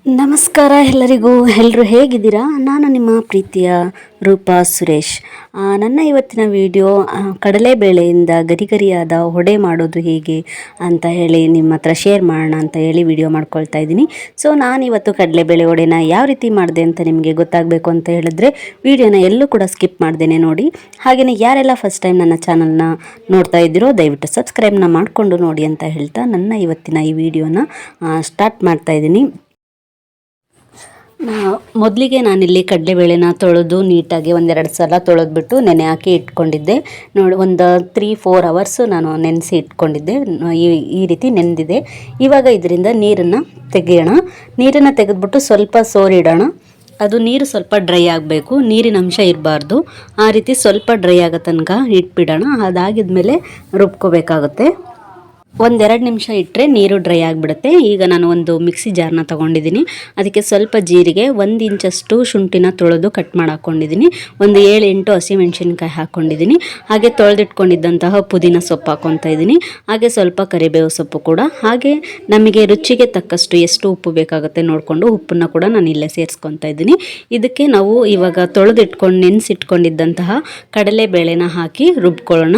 ನಮಸ್ಕಾರ ಎಲ್ಲರಿಗೂ. ಎಲ್ಲರೂ ಹೇಗಿದ್ದೀರಾ? ನಾನು ನಿಮ್ಮ ಪ್ರೀತಿಯ ರೂಪಾ ಸುರೇಶ್. ನನ್ನ ಇವತ್ತಿನ ವಿಡಿಯೋ ಕಡಲೆಬೇಳೆಯಿಂದ ಗರಿಗರಿಯಾದ ವಡೆ ಮಾಡೋದು ಹೇಗೆ ಅಂತ ಹೇಳಿ ನಿಮ್ಮ ಹತ್ರ ಶೇರ್ ಮಾಡೋಣ ಅಂತ ಹೇಳಿ ವಿಡಿಯೋ ಮಾಡ್ಕೊಳ್ತಾ ಇದ್ದೀನಿ. ಸೊ ನಾನಿವತ್ತು ಕಡಲೆಬೇಳೆ ವಡೆನ ಯಾವ ರೀತಿ ಮಾಡಿದೆ ಅಂತ ನಿಮಗೆ ಗೊತ್ತಾಗಬೇಕು ಅಂತ ಹೇಳಿದ್ರೆ ವಿಡಿಯೋನ ಎಲ್ಲೂ ಕೂಡ ಸ್ಕಿಪ್ ಮಾಡ್ದೇನೆ ನೋಡಿ. ಹಾಗೆಯೇ ಯಾರೆಲ್ಲ ಫಸ್ಟ್ ಟೈಮ್ ನನ್ನ ಚಾನಲ್ನ ನೋಡ್ತಾ ಇದ್ದೀರೋ ದಯವಿಟ್ಟು ಸಬ್ಸ್ಕ್ರೈಬ್ನ ಮಾಡಿಕೊಂಡು ನೋಡಿ ಅಂತ ಹೇಳ್ತಾ ನನ್ನ ಇವತ್ತಿನ ಈ ವಿಡಿಯೋನ ಸ್ಟಾರ್ಟ್ ಮಾಡ್ತಾ ಇದ್ದೀನಿ. ಮೊದಲಿಗೆ ನಾನಿಲ್ಲಿ ಕಡಲೆಬೇಳೆನ ತೊಳೆದು ನೀಟಾಗಿ ಒಂದೆರಡು ಸಲ ತೊಳೆದ್ಬಿಟ್ಟು ನೆನೆ ಹಾಕಿ ಇಟ್ಕೊಂಡಿದ್ದೆ ನೋಡಿ. ಒಂದು 3-4 ಅವರ್ಸು ನಾನು ನೆನೆಸಿ ಇಟ್ಕೊಂಡಿದ್ದೆ. ಈ ರೀತಿ ನೆನೆದಿದೆ. ಇವಾಗ ಇದರಿಂದ ನೀರನ್ನು ತೆಗೆಯೋಣ. ನೀರನ್ನು ತೆಗೆದ್ಬಿಟ್ಟು ಸ್ವಲ್ಪ ಸೋರಿಡೋಣ. ಅದು ನೀರು ಸ್ವಲ್ಪ ಡ್ರೈ ಆಗಬೇಕು, ನೀರಿನ ಅಂಶ ಇರಬಾರ್ದು. ಆ ರೀತಿ ಸ್ವಲ್ಪ ಡ್ರೈ ಆಗೋ ತನಕ ಇಟ್ಬಿಡೋಣ. ಅದಾಗಿದ್ಮೇಲೆ ರುಬ್ಕೋಬೇಕಾಗುತ್ತೆ. 1-2 ನಿಮಿಷ ಇಟ್ಟರೆ ನೀರು ಡ್ರೈ ಆಗಿಬಿಡುತ್ತೆ. ಈಗ ನಾನು ಒಂದು ಮಿಕ್ಸಿ ಜಾರ್ನ ತೊಗೊಂಡಿದ್ದೀನಿ. ಅದಕ್ಕೆ ಸ್ವಲ್ಪ ಜೀರಿಗೆ, 1 ಇಂಚಷ್ಟು ಶುಂಠಿನ ತೊಳೆದು ಕಟ್ ಮಾಡಿ ಹಾಕ್ಕೊಂಡಿದ್ದೀನಿ. ಒಂದು 7-8 ಹಸಿಮೆಣಸಿನ್ಕಾಯಿ ಹಾಕ್ಕೊಂಡಿದ್ದೀನಿ. ಹಾಗೆ ತೊಳೆದಿಟ್ಕೊಂಡಿದ್ದಂತಹ ಪುದೀನ ಸೊಪ್ಪು ಹಾಕ್ಕೊತಾ ಇದ್ದೀನಿ. ಹಾಗೆ ಸ್ವಲ್ಪ ಕರಿಬೇವು ಸೊಪ್ಪು ಕೂಡ. ಹಾಗೆ ನಮಗೆ ರುಚಿಗೆ ತಕ್ಕಷ್ಟು ಎಷ್ಟು ಉಪ್ಪು ಬೇಕಾಗುತ್ತೆ ನೋಡಿಕೊಂಡು ಉಪ್ಪನ್ನು ಕೂಡ ನಾನು ಇಲ್ಲೇ ಸೇರಿಸ್ಕೊತಾ ಇದ್ದೀನಿ. ಇದಕ್ಕೆ ನಾವು ಇವಾಗ ನೆನೆಸಿಟ್ಕೊಂಡಿದ್ದಂತಹ ಕಡಲೆಬೇಳೆನ ಹಾಕಿ ರುಬ್ಕೊಳ್ಳೋಣ.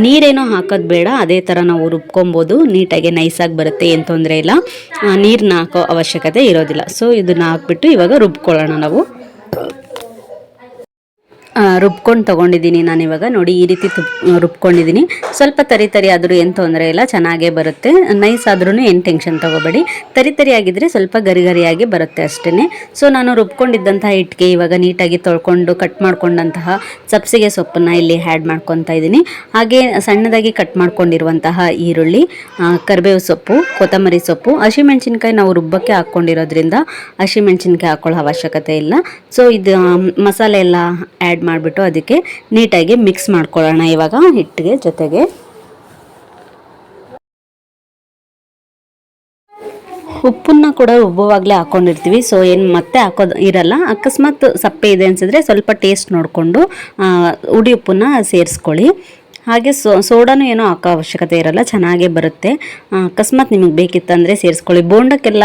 ನೀರೇನೋ ಹಾಕೋದು ಬೇಡ, ಅದೇ ಥರ ನಾವು ರುಬ್ಕೊಂಡು ನೀಟಾಗಿ ನೈಸಾಗಿ ಬರುತ್ತೆ, ಏನು ತೊಂದರೆ ಇಲ್ಲ. ನೀರನ್ನ ಹಾಕೋ ಅವಶ್ಯಕತೆ ಇರೋದಿಲ್ಲ. ಸೊ ಇದನ್ನ ಹಾಕ್ಬಿಟ್ಟು ಇವಾಗ ರುಬ್ಕೊಳ್ಳೋಣ. ನಾವು ರುಬ್ಕೊಂಡು ತೊಗೊಂಡಿದ್ದೀನಿ ನಾನಿವಾಗ ನೋಡಿ. ಈ ರೀತಿ ರುಬ್ಕೊಂಡಿದ್ದೀನಿ. ಸ್ವಲ್ಪ ತರಿ ಆದರೂ ಏನು ತೊಂದರೆ ಇಲ್ಲ, ಚೆನ್ನಾಗೇ ಬರುತ್ತೆ. ನೈಸ್ ಆದ್ರೂ ಏನು ಟೆನ್ಷನ್ ತೊಗೋಬೇಡಿ. ತರಿ ಆಗಿದ್ರೆ ಸ್ವಲ್ಪ ಗರಿಗರಿಯಾಗಿ ಬರುತ್ತೆ ಅಷ್ಟೇ. ಸೊ ನಾನು ರುಬ್ಕೊಂಡಿದ್ದಂತಹ ಹಿಟ್ಟಿಗೆ ಇವಾಗ ನೀಟಾಗಿ ತೊಳ್ಕೊಂಡು ಕಟ್ ಮಾಡ್ಕೊಂಡಂತಹ ಸಬ್ಸಿಗೆ ಸೊಪ್ಪನ್ನು ಇಲ್ಲಿ ಆ್ಯಡ್ ಮಾಡ್ಕೊತಾ ಇದ್ದೀನಿ. ಹಾಗೆ ಸಣ್ಣದಾಗಿ ಕಟ್ ಮಾಡ್ಕೊಂಡಿರುವಂತಹ ಈರುಳ್ಳಿ, ಕರಿಬೇವು ಸೊಪ್ಪು, ಕೊತ್ತಂಬರಿ ಸೊಪ್ಪು, ಹಸಿಮೆಣಸಿನ್ಕಾಯಿ ನಾವು ರುಬ್ಬಕ್ಕೆ ಹಾಕ್ಕೊಂಡಿರೋದ್ರಿಂದ ಹಸಿಮೆಣಸಿನ್ಕಾಯಿ ಹಾಕೊಳ್ಳೋ ಅವಶ್ಯಕತೆ ಇಲ್ಲ. ಸೊ ಇದು ಮಸಾಲೆ ಎಲ್ಲ ಆ್ಯಡ್ ಮಾಡಿಬಿಟ್ಟು ಅದಕ್ಕೆ ನೀಟಾಗಿ ಮಿಕ್ಸ್ ಮಾಡ್ಕೊಳ್ಳೋಣ ಇವಾಗ ಹಿಟ್ಟಿಗೆ ಜೊತೆಗೆ. ಉಪ್ಪನ್ನ ಕೂಡ ರುಬ್ಬುವಾಗಲೇ ಹಾಕ್ಕೊಂಡಿರ್ತೀವಿ. ಸೊ ಏನು ಮತ್ತೆ ಹಾಕೋದು ಇರಲ್ಲ. ಅಕಸ್ಮಾತ್ ಸಪ್ಪೆ ಇದೆ ಅನಿಸಿದ್ರೆ ಸ್ವಲ್ಪ ಟೇಸ್ಟ್ ನೋಡಿಕೊಂಡು ಉಡಿ ಉಪ್ಪನ್ನ ಸೇರಿಸ್ಕೊಳ್ಳಿ. ಹಾಗೆ ಸೋಡಾನು ಏನೋ ಹಾಕೋ ಅವಶ್ಯಕತೆ ಇರಲ್ಲ, ಚೆನ್ನಾಗೇ ಬರುತ್ತೆ. ಅಕಸ್ಮಾತ್ ನಿಮಗೆ ಬೇಕಿತ್ತಂದರೆ ಸೇರಿಸ್ಕೊಳ್ಳಿ. ಬೋಂಡಕ್ಕೆಲ್ಲ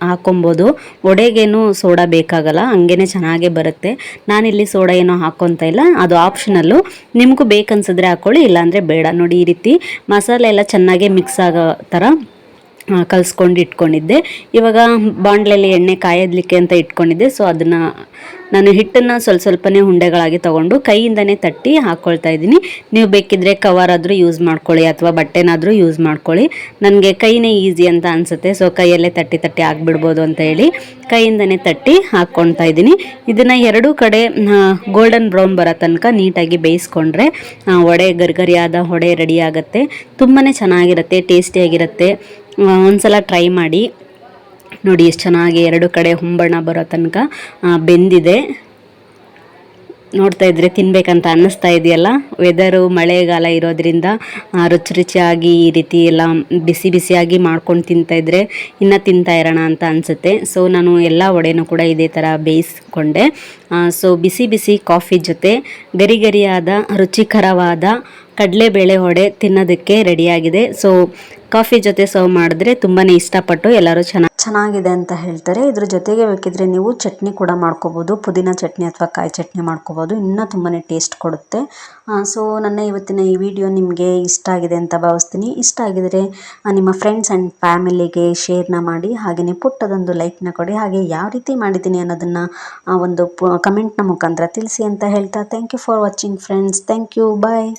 ಹಾಕೊಬೋದು, ವಡೆಗೇನು ಸೋಡಾ ಬೇಕಾಗಲ್ಲ, ಹಂಗೇ ಚೆನ್ನಾಗೇ ಬರುತ್ತೆ. ನಾನಿಲ್ಲಿ ಸೋಡಾ ಏನೋ ಹಾಕ್ಕೊತ ಇಲ್ಲ, ಅದು ಆಪ್ಷನಲ್ಲು. ನಿಮಗೂ ಬೇಕನ್ಸಿದ್ರೆ ಹಾಕ್ಕೊಳ್ಳಿ, ಇಲ್ಲಾಂದರೆ ಬೇಡ. ನೋಡಿ ಈ ರೀತಿ ಮಸಾಲೆ ಎಲ್ಲ ಚೆನ್ನಾಗೇ ಮಿಕ್ಸ್ ಆಗೋ ಥರ ಕಲಿಸ್ಕೊಂಡು ಇಟ್ಕೊಂಡಿದ್ದೆ. ಇವಾಗ ಬಾಣಲೆಯಲ್ಲಿ ಎಣ್ಣೆ ಕಾಯೋದಲಿಕ್ಕೆ ಅಂತ ಇಟ್ಕೊಂಡಿದ್ದೆ. ಸೊ ಅದನ್ನು ನಾನು ಹಿಟ್ಟನ್ನು ಸ್ವಲ್ಪನೇ ಉಂಡೆಗಳಾಗಿ ತೊಗೊಂಡು ಕೈಯಿಂದನೇ ತಟ್ಟಿ ಹಾಕ್ಕೊಳ್ತಾ ಇದ್ದೀನಿ. ನೀವು ಬೇಕಿದ್ದರೆ ಕವರ್ ಆದರೂ ಯೂಸ್ ಮಾಡ್ಕೊಳ್ಳಿ ಅಥವಾ ಬಟ್ಟೆನಾದರೂ ಯೂಸ್ ಮಾಡ್ಕೊಳ್ಳಿ. ನನಗೆ ಕೈನೇ ಈಸಿ ಅಂತ ಅನಿಸುತ್ತೆ. ಸೊ ಕೈಯಲ್ಲೇ ತಟ್ಟಿ ಹಾಕ್ಬಿಡ್ಬೋದು ಅಂತ ಹೇಳಿ ಕೈಯಿಂದನೇ ತಟ್ಟಿ ಹಾಕ್ಕೊಳ್ತಾ ಇದ್ದೀನಿ. ಇದನ್ನು ಎರಡೂ ಕಡೆ ಗೋಲ್ಡನ್ ಬ್ರೌನ್ ಬರೋ ತನಕ ನೀಟಾಗಿ ಬೇಯಿಸ್ಕೊಂಡ್ರೆ ವಡೆ ಗರಿಗರಿಯಾದ ವಡೆ ರೆಡಿ ಆಗುತ್ತೆ. ತುಂಬಾ ಚೆನ್ನಾಗಿರುತ್ತೆ, ಟೇಸ್ಟಿಯಾಗಿರುತ್ತೆ. ಒಂದ್ಸಲ ಟ್ರೈ ಮಾಡಿ ನೋಡಿ. ಎಷ್ಟು ಚೆನ್ನಾಗಿ ಎರಡು ಕಡೆ ಹೊಂಬಣ್ಣ ಬರೋ ತನಕ ಬೆಂದಿದೆ. ನೋಡ್ತಾ ಇದ್ರೆ ತಿನ್ಬೇಕಂತ ಅನ್ನಿಸ್ತಾ ಇದೆಯಲ್ಲ. ವೆದರು ಮಳೆಗಾಲ ಇರೋದ್ರಿಂದ ರುಚಿಯಾಗಿ ಈ ರೀತಿ ಎಲ್ಲ ಬಿಸಿಯಾಗಿ ಮಾಡ್ಕೊಂಡು ತಿಂತಾಯಿದ್ರೆ ಇನ್ನೂ ತಿಂತಾ ಇರೋಣ ಅಂತ ಅನಿಸುತ್ತೆ. ಸೊ ನಾನು ಎಲ್ಲ ವಡೆನೂ ಕೂಡ ಇದೇ ಥರ ಬೇಯಿಸ್ಕೊಂಡೆ. ಸೊ ಬಿಸಿ ಕಾಫಿ ಜೊತೆ ಗರಿಗರಿಯಾದ ರುಚಿಕರವಾದ ಕಡಲೆಬೇಳೆ ವಡೆ ತಿನ್ನೋದಕ್ಕೆ ರೆಡಿಯಾಗಿದೆ. ಸೊ ಕಾಫಿ ಜೊತೆ ಸರ್ವ್ ಮಾಡಿದ್ರೆ ತುಂಬಾ ಇಷ್ಟಪಟ್ಟು ಎಲ್ಲರೂ ಚೆನ್ನಾಗಿದೆ ಅಂತ ಹೇಳ್ತಾರೆ. ಇದ್ರ ಜೊತೆಗೆ ಬೇಕಿದ್ರೆ ನೀವು ಚಟ್ನಿ ಕೂಡ ಮಾಡ್ಕೋಬೋದು, ಪುದೀನ ಚಟ್ನಿ ಅಥವಾ ಕಾಯಿ ಚಟ್ನಿ ಮಾಡ್ಕೋಬೋದು, ಇನ್ನೂ ತುಂಬಾ ಟೇಸ್ಟ್ ಕೊಡುತ್ತೆ. ಸೊ ನನ್ನ ಇವತ್ತಿನ ಈ ವಿಡಿಯೋ ನಿಮಗೆ ಇಷ್ಟ ಆಗಿದೆ ಅಂತ ಭಾವಿಸ್ತೀನಿ. ಇಷ್ಟ ಆಗಿದರೆ ನಿಮ್ಮ ಫ್ರೆಂಡ್ಸ್ ಆ್ಯಂಡ್ ಫ್ಯಾಮಿಲಿಗೆ ಶೇರ್ನ ಮಾಡಿ, ಹಾಗೆಯೇ ಪುಟ್ಟದೊಂದು ಲೈಕ್ನ ಕೊಡಿ. ಹಾಗೆ ಯಾವ ರೀತಿ ಮಾಡಿದ್ದೀನಿ ಅನ್ನೋದನ್ನು ಒಂದು ಕಮೆಂಟ್ನ ಮುಖಾಂತರ ತಿಳಿಸಿ ಅಂತ ಹೇಳ್ತಾ thank you for watching friends. Thank you, bye.